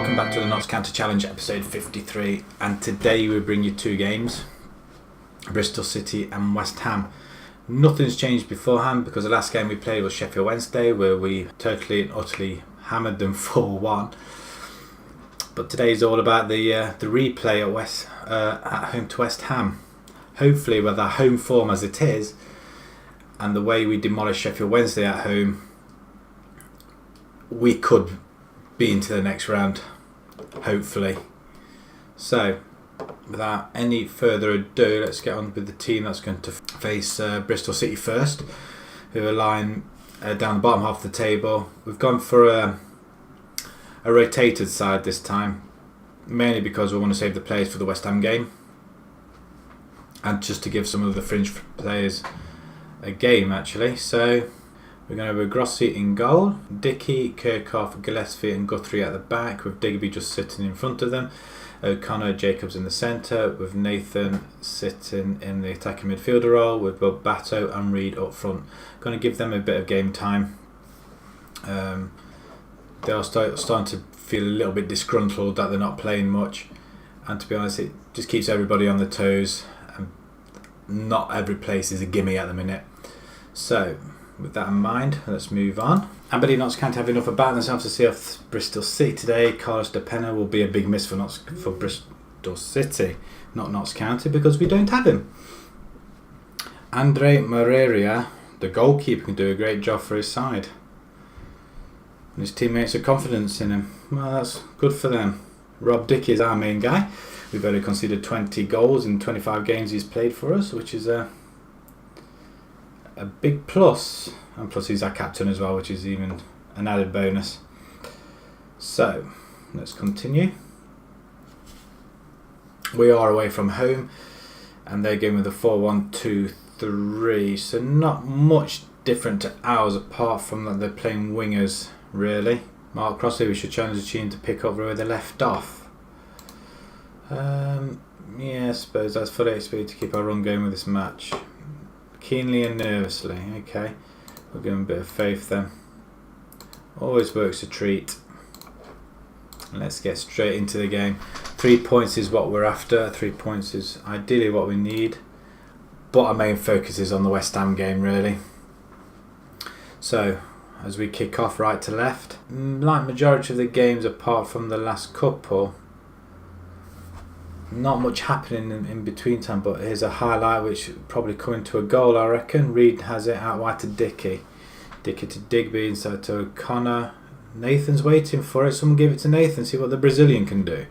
welcome back to the Notts County Challenge episode 53, and today we bring you two games, Bristol City and West Ham. Nothing's changed beforehand because the last game we played was Sheffield Wednesday, where we totally and utterly hammered them 4-1. But today is all about the replay at home to West Ham. Hopefully with our home form as it is and the way we demolished Sheffield Wednesday at home, we could be into the next round, hopefully. So without any further ado, let's get on with the team that's going to face Bristol City first, who are lying down the bottom half of the table. We've gone for a rotated side this time, mainly because we want to save the players for the West Ham game and just to give some of the fringe players a game actually. So we're going to have Grossi in goal, Dickey, Kirkhoff, Gillespie and Guthrie at the back, with Digby just sitting in front of them, O'Connor, Jacobs in the centre, with Nathan sitting in the attacking midfielder role, with both Batto and Reed up front. Going to give them a bit of game time. They are starting to feel a little bit disgruntled that they're not playing much, and to be honest, it just keeps everybody on their toes, and not every place is a gimme at the minute. So with that in mind, let's move on. Anybody Notts can't have enough about themselves to see off Bristol City today. Carlos De Pena will be a big miss for Bristol City, not Notts County, because we don't have him. Andre Moreira, the goalkeeper, can do a great job for his side. And his teammates have confidence in him. Well, that's good for them. Rob Dickey is our main guy. We've only conceded 20 goals in 25 games he's played for us, which is a big plus. And plus he's our captain as well, which is even an added bonus. So let's continue. We are away from home and they're going with a 4-1-2-3, so not much different to ours apart from that they're playing wingers really. Mark Crossley, we should challenge the team to pick up where they left off. Yeah, I suppose that's fully expected to keep our run going with this match. Keenly and nervously, okay. We'll give him a bit of faith then. Always works a treat. Let's get straight into the game. 3 points is what we're after. 3 points is ideally what we need. But our main focus is on the West Ham game really. So, as we kick off right to left, like majority of the games apart from the last couple, not much happening in between time, but here's a highlight which probably coming to a goal, I reckon. Reed has it out wide to Dickey. Dickey to Digby, inside to O'Connor. Nathan's waiting for it. Someone give it to Nathan, see what the Brazilian can do.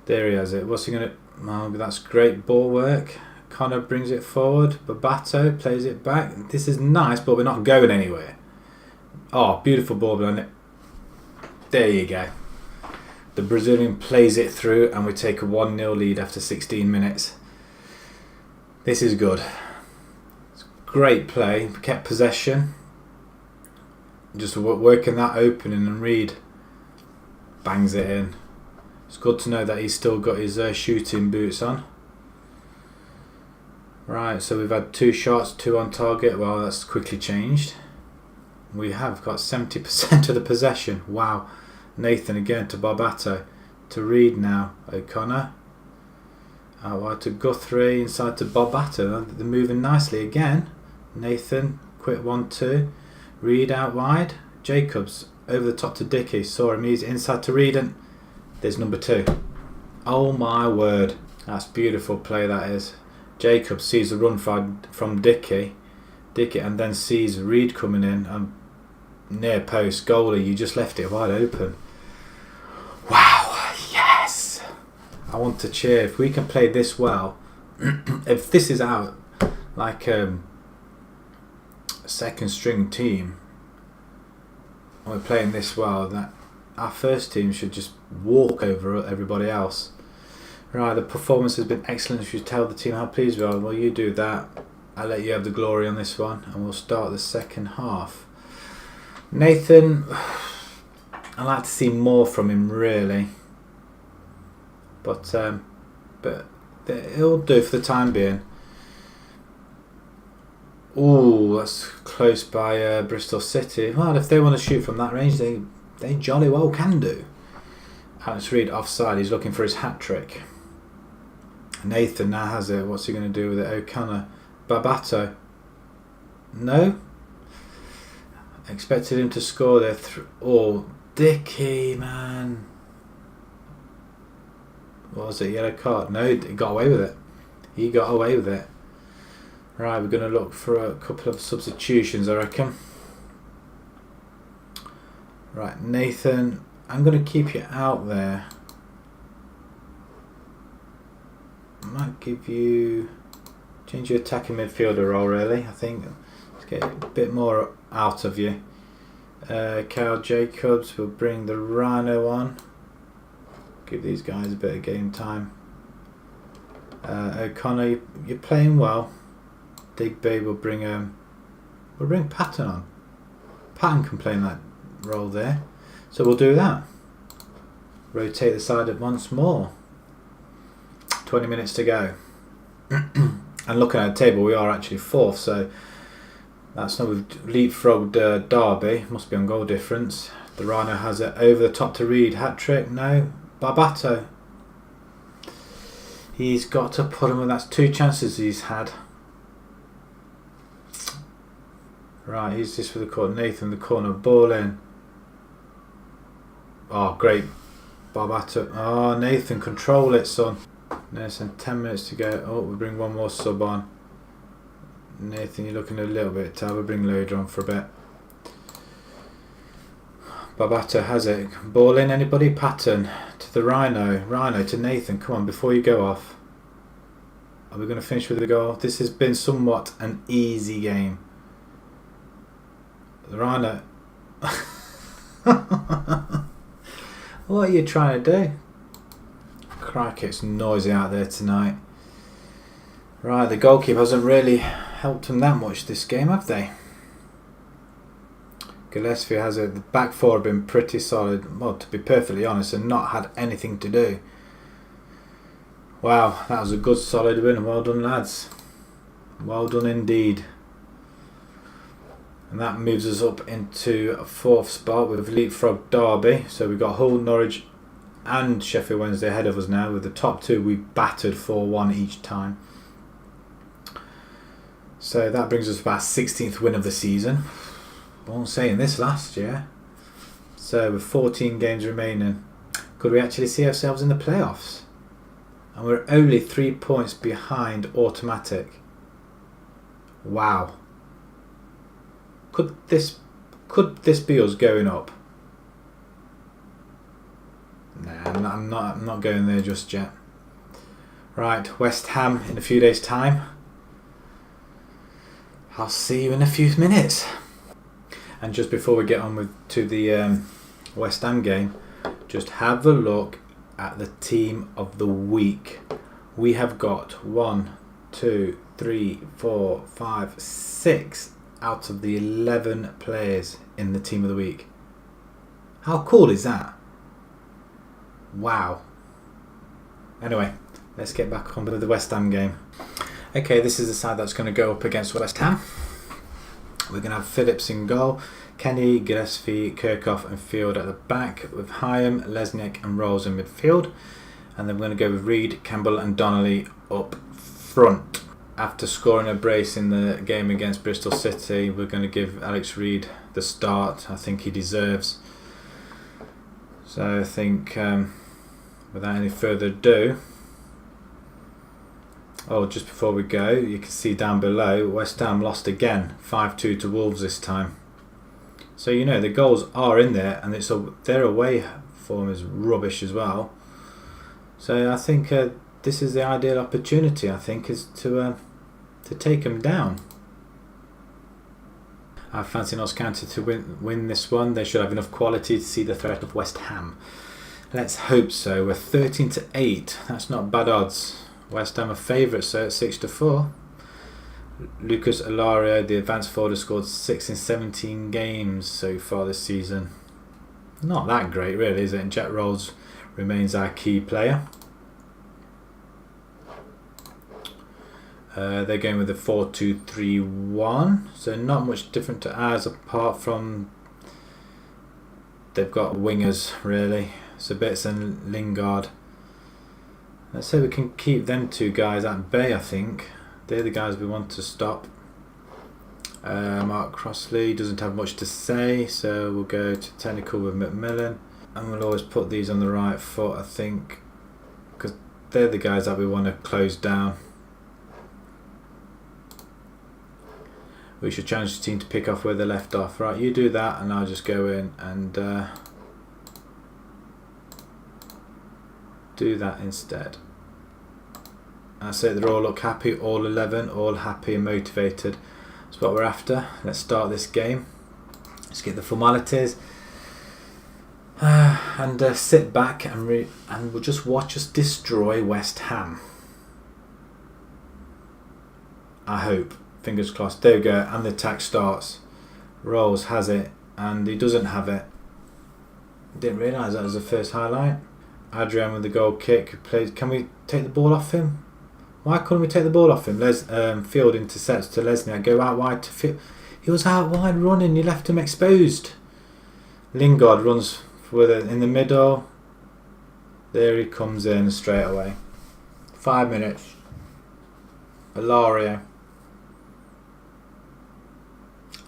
There he has it. What's he going to... Oh, that's great ball work. Connor brings it forward. Babato plays it back. This is nice, but we're not going anywhere. Oh, beautiful ball behind it. There you go. The Brazilian plays it through and we take a 1-0 lead after 16 minutes. This is good. It's great play. We kept possession. Just working that opening and Reed bangs it in. It's good to know that he's still got his shooting boots on. Right, so we've had 2 shots, 2 on target. Well, that's quickly changed. We have got 70% of the possession. Wow. Nathan again to Barbato, to Reed now, O'Connor, out wide to Guthrie, inside to Barbato. They're moving nicely again. Nathan, quick 1-2, Reed out wide, Jacobs over the top to Dickey, saw him, he's inside to Reed and there's number 2. Oh my word, that's beautiful play that is. Jacobs sees the run from Dickey and then sees Reed coming in and near post, goalie, you just left it wide open. Wow, yes! I want to cheer. If we can play this well, if this is our like second string team, and we're playing this well, that our first team should just walk over everybody else. Right, the performance has been excellent. If you tell the team how pleased we are, well, you do that. I'll let you have the glory on this one, and we'll start the second half. Nathan, I'd like to see more from him really, but it'll do for the time being. Ooh, that's close by Bristol City. Well, if they want to shoot from that range, they jolly well can do. Alex Reid offside. He's looking for his hat trick. Nathan now has it. What's he going to do with it? O'Connor. Babato. No. Expected him to score there. Oh, Dicky, man. What was it? Yellow card? No, he got away with it. He got away with it. Right, we're going to look for a couple of substitutions, I reckon. Right, Nathan, I'm going to keep you out there. I might change your attacking midfielder role, really. I think let's get a bit more out of you. Kyle Jacobs will bring the Rhino on. Give these guys a bit of game time. O'Connor, you're playing well. Digby will bring Patton on. Patton can play in that role there, so we'll do that. Rotate the side once more. 20 minutes to go. And looking at the table, we are actually fourth, so that's not, we've leapfrogged Derby. Must be on goal difference. The Rhino has it over the top to Reid. Hat trick? No. Barbato. He's got to put him in. That's 2 chances he's had. Right, he's just for the corner. Nathan, the corner. Ball in. Oh, great. Barbato. Oh, Nathan, control it, son. Nathan, 10 minutes to go. Oh, we bring one more sub on. Nathan, you're looking a little bit tired. We'll bring Loader on for a bit. Barbato has it. Ball in, anybody? Patton to the Rhino. Rhino to Nathan. Come on, before you go off. Are we going to finish with a goal? This has been somewhat an easy game. The Rhino. What are you trying to do? Crikey, it's noisy out there tonight. Right, the goalkeeper hasn't really helped them that much this game, have they? Gillespie has it. The back four have been pretty solid, well, to be perfectly honest, and not had anything to do. Wow, that was a good solid win. Well done, lads. Well done indeed. And that moves us up into a 4th spot with leapfrog Derby. So we've got Hull, Norwich and Sheffield Wednesday ahead of us now. With the top 2 we battered 4-1 each time. So that brings us to our 16th win of the season. I wasn't saying this last year. So with 14 games remaining, could we actually see ourselves in the playoffs? And we're only 3 points behind automatic. Wow. Could this be us going up? Nah, I'm not going there just yet. Right, West Ham in a few days' time. I'll see you in a few minutes. And just before we get on to the West Ham game, just have a look at the team of the week. We have got 1, 2, 3, 4, 5, 6 out of the 11 players in the team of the week. How cool is that? Wow. Anyway, let's get back on with the West Ham game. Okay, this is the side that's going to go up against West Ham. We're going to have Phillips in goal, Kenny, Gillespie, Kirkhoff and Field at the back, with Hyam, Lesniak and Rolls in midfield. And then we're going to go with Reid, Campbell and Donnelly up front. After scoring a brace in the game against Bristol City, we're going to give Alex Reid the start I think he deserves. So I think without any further ado, just before we go, you can see down below West Ham lost again 5-2 to Wolves this time. So you know the goals are in there, and their away form is rubbish as well. So I think this is the ideal opportunity, I think, is to take them down. I fancy Notts County to win this one. They should have enough quality to see the threat of West Ham. Let's hope so. We're 13-8. That's not bad odds. West Ham are favourites, so at 6-4. Lucas Alario, the advanced forward, has scored 6 in 17 games so far this season. Not that great, really, is it? And Jack Rolls remains our key player. They're going with a 4-2-3-1, so not much different to ours, apart from they've got wingers, really. Sabitzer and Lingard. Let's say we can keep them two guys at bay. I think they're the guys we want to stop. Mark Crossley doesn't have much to say, so we'll go to technical with McMillan, and we'll always put these on the right foot, I think, because they're the guys that we want to close down. We should challenge the team to pick off where they left off. Right, you do that and I'll just go in and do that instead. I say they all look happy, all 11, all happy and motivated. That's what we're after. Let's start this game. Let's get the formalities. And sit back and we'll just watch us destroy West Ham. I hope. Fingers crossed. There we go. And the attack starts. Rolls has it. And he doesn't have it. Didn't realise that was the first highlight. Adrian with the goal kick. Plays. Can we take the ball off him? Why couldn't we take the ball off him? Field intercepts to Lesniak. Go out wide to Field. He was out wide running. You left him exposed. Lingard runs with it in the middle. There he comes in straight away. 5 minutes. Alario.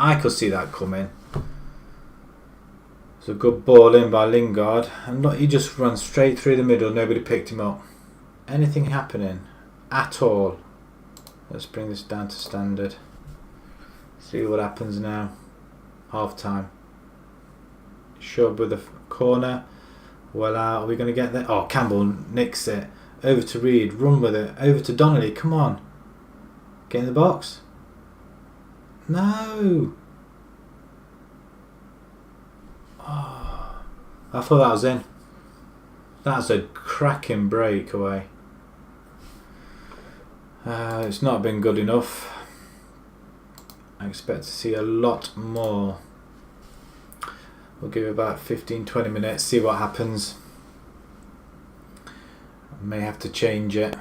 I could see that coming. It's a good ball in by Lingard. And look, he just runs straight through the middle. Nobody picked him up. Anything happening at all? Let's bring this down to standard. See what happens now. Half time. Shub with the corner. Well out. Are we going to get there? Oh, Campbell nicks it. Over to Reed. Run with it. Over to Donnelly. Come on. Get in the box. No. Oh, I thought that was in. That's a cracking breakaway. It's not been good enough. I expect to see a lot more. We'll give it about 15-20 minutes, see what happens. I may have to change it.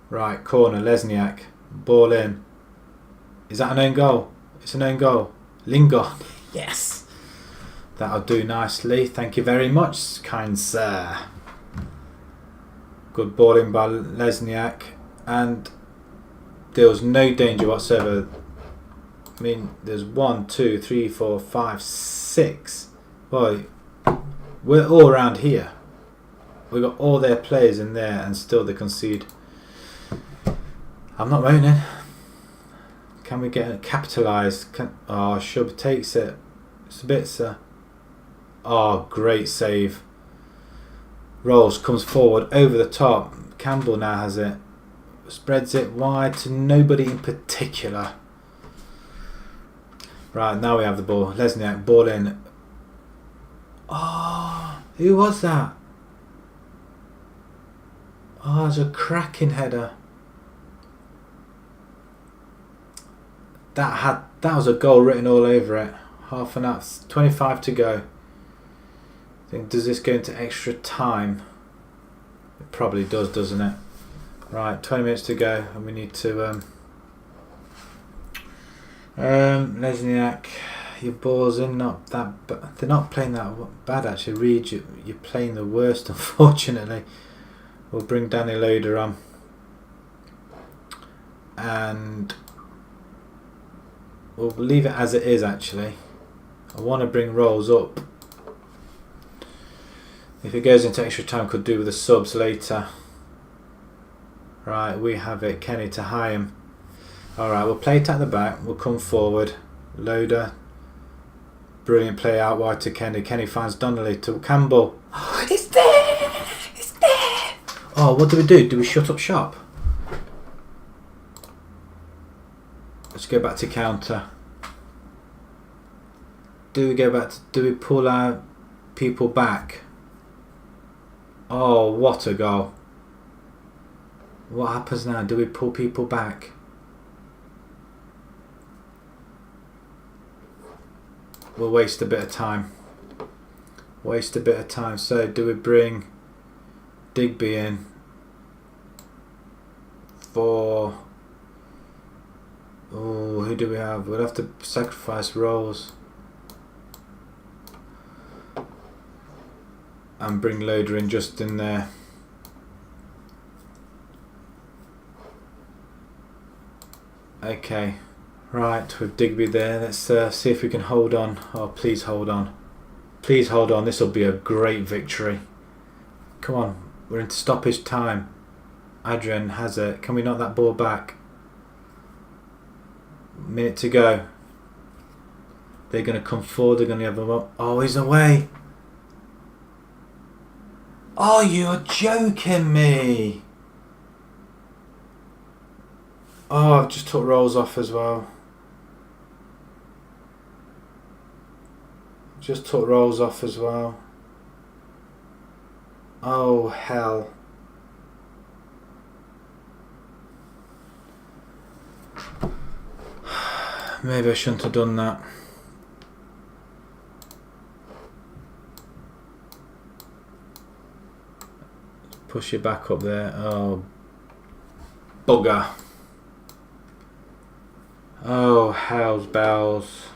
Right, corner, Lesniak. Ball in. Is that an own goal? It's an own goal. Lingard. Yes. That'll do nicely. Thank you very much, kind sir. Good ball in by Lesniak. And there was no danger whatsoever. I mean, there's 1, 2, 3, 4, 5, 6. Well, we're all around here. We've got all their players in there and still they concede. I'm not moaning. Can we get it capitalised? Oh, Shub takes it. Sabitzer. Oh, great save. Rolls, comes forward, over the top. Campbell now has it. Spreads it wide to nobody in particular. Right, now we have the ball. Lesniak, ball in. Oh, who was that? Oh, it's a cracking header. That was a goal written all over it. Half an hour, 25 to go. I think, does this go into extra time? It probably does, doesn't it? Right, 20 minutes to go, and we need to Lesniak, your balls in not that, but they're not playing that bad actually. Reed, you're playing the worst, unfortunately. We'll bring Danny Loader on, and we'll leave it as it is actually. I want to bring Rolls up. If it goes into extra time, could do with the subs later. Right, we have it. Kenny to Hyam. Alright, we'll play it at the back. We'll come forward. Loader. Brilliant play out wide to Kenny. Kenny finds Donnelly to Campbell. Oh, it's there! It's there! Oh, what do we do? Do we shut up shop? Let's go back to counter. Do we pull our people back? Oh, what a goal. What happens now? Do we pull people back? We'll waste a bit of time. So do we bring Digby in for... Oh, who do we have? We'll have to sacrifice Rolls. and bring Loader in just in there. Okay, right, with Digby there, let's see if we can hold on. Oh, please hold on. Please hold on, this will be a great victory. Come on, we're into stoppage time. Adrian has it. Can we knock that ball back? Minute to go. They're going to come forward, they're going to have him up. Oh, he's away. Oh, you're joking me. Oh, I've just took Rolls off as well. Just took Rolls off as well. Oh, hell. Maybe I shouldn't have done that. Push it back up there. Oh, bugger. Oh, hell's bells.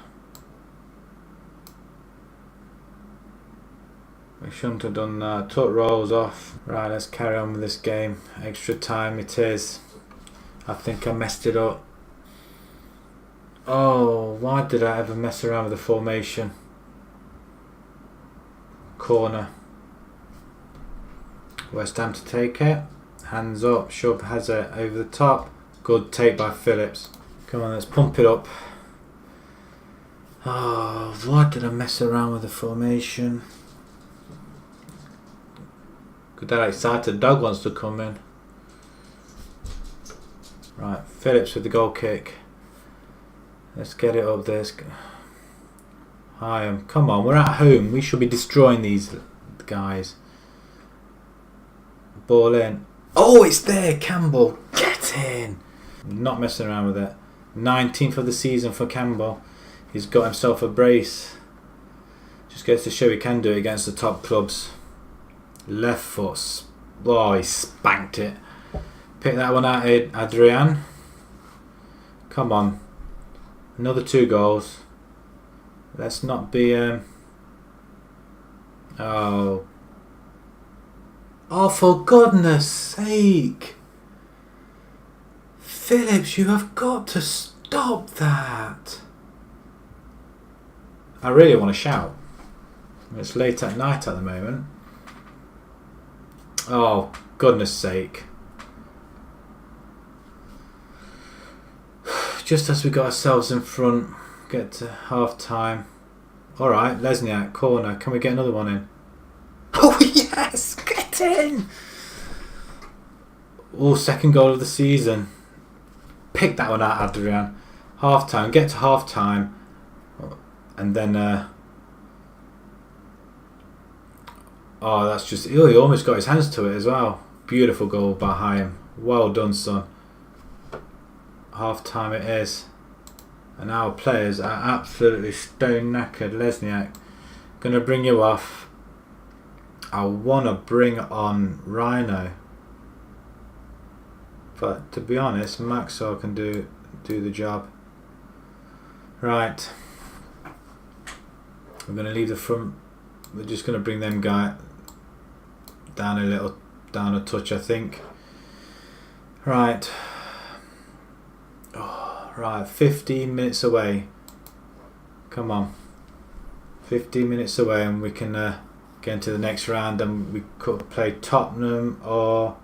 We shouldn't have done that. Took Rolls off. Right, let's carry on with this game. Extra time it is. I think I messed it up. Oh, why did I ever mess around with the formation? Corner. West Ham to take it. Hands up. Shove has it over the top. Good take by Phillips. Come on, let's pump it up. Oh, why did I mess around with the formation? Good, that excited dog wants to come in. Right, Phillips with the goal kick. Let's get it up there. Hyam, come on, we're at home. We should be destroying these guys. Ball in. Oh, it's there, Campbell. Get in. Not messing around with it. 19th of the season for Campbell. He's got himself a brace. Just goes to show he can do it against the top clubs. Left foot. Oh, he spanked it. Pick that one out, Adrian. Come on. Another 2 goals. Let's not be... Oh, for goodness sake. Phillips, you have got to stop that. I really want to shout. It's late at night at the moment. Oh, goodness sake. Just as we got ourselves in front, get to half time. Alright, Lesniak, corner. Can we get another one in? Oh yes, get in! Oh, second goal of the season. Pick that one out, Adrian. Half time, get to half time. And then, oh, that's just, he almost got his hands to it as well. Beautiful goal by Hyam. Well done, son. Half time it is. And our players are absolutely stone knackered. Lesniak, gonna bring you off. I wanna bring on Rhino, but to be honest, Maxwell can do the job. Right, we're gonna leave the front. We're just gonna bring them guy down a touch, I think. Right. Right, 15 minutes away. Come on. 15 minutes away and we can get into the next round, and we could play Tottenham or...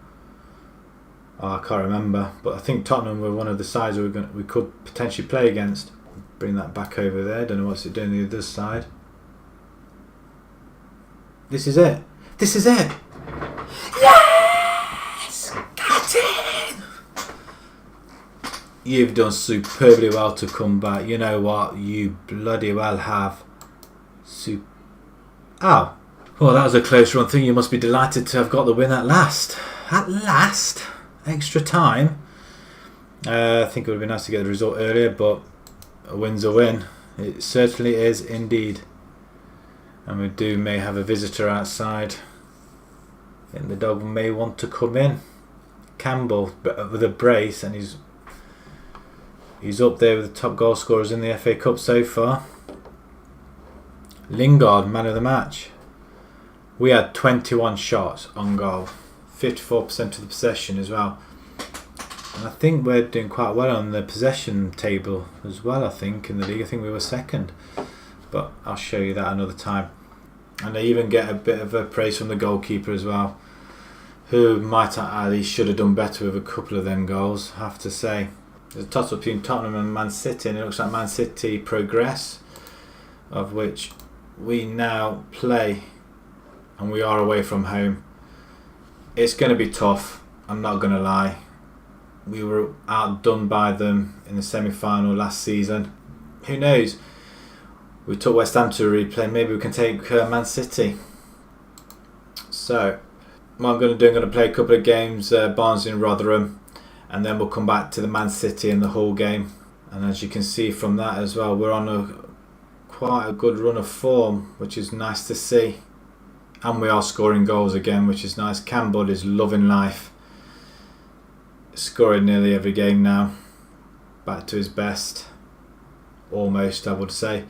Oh, I can't remember, but I think Tottenham were one of the sides we could potentially play against. Bring that back over there. Don't know what's it doing on the other side. This is it. This is it. Yes! Get in! You've done superbly well to come back. You know what? You bloody well have. Oh. Well, that was a close run thing. You must be delighted to have got the win at last. At last. Extra time. I think it would have been nice to get the result earlier, but a win's a win. It certainly is indeed. And we may have a visitor outside. And the dog may want to come in. Campbell with a brace, and he's up there with the top goal scorers in the FA Cup so far. Lingard, man of the match. We had 21 shots on goal, 54% of the possession as well. And I think we're doing quite well on the possession table as well, I think, in the league. I think we were second. But I'll show you that another time. And I even get a bit of a praise from the goalkeeper as well, who might actually should have done better with a couple of them goals, I have to say. There's a toss-up between Tottenham and Man City, and it looks like Man City progress, of which we now play, and we are away from home. It's going to be tough, I'm not going to lie. We were outdone by them in the semi-final last season. Who knows? We took West Ham to a replay. Maybe we can take Man City. So, what I'm going to do, I'm going to play a couple of games, Barnes in Rotherham, and then we'll come back to the Man City and the Hull game. And as you can see from that as well, we're on quite a good run of form, which is nice to see. And we are scoring goals again, which is nice. Campbell is loving life. Scoring nearly every game now. Back to his best. Almost, I would say.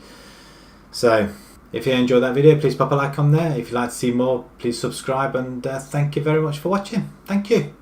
So, if you enjoyed that video, please pop a like on there. If you'd like to see more, please subscribe. And thank you very much for watching. Thank you.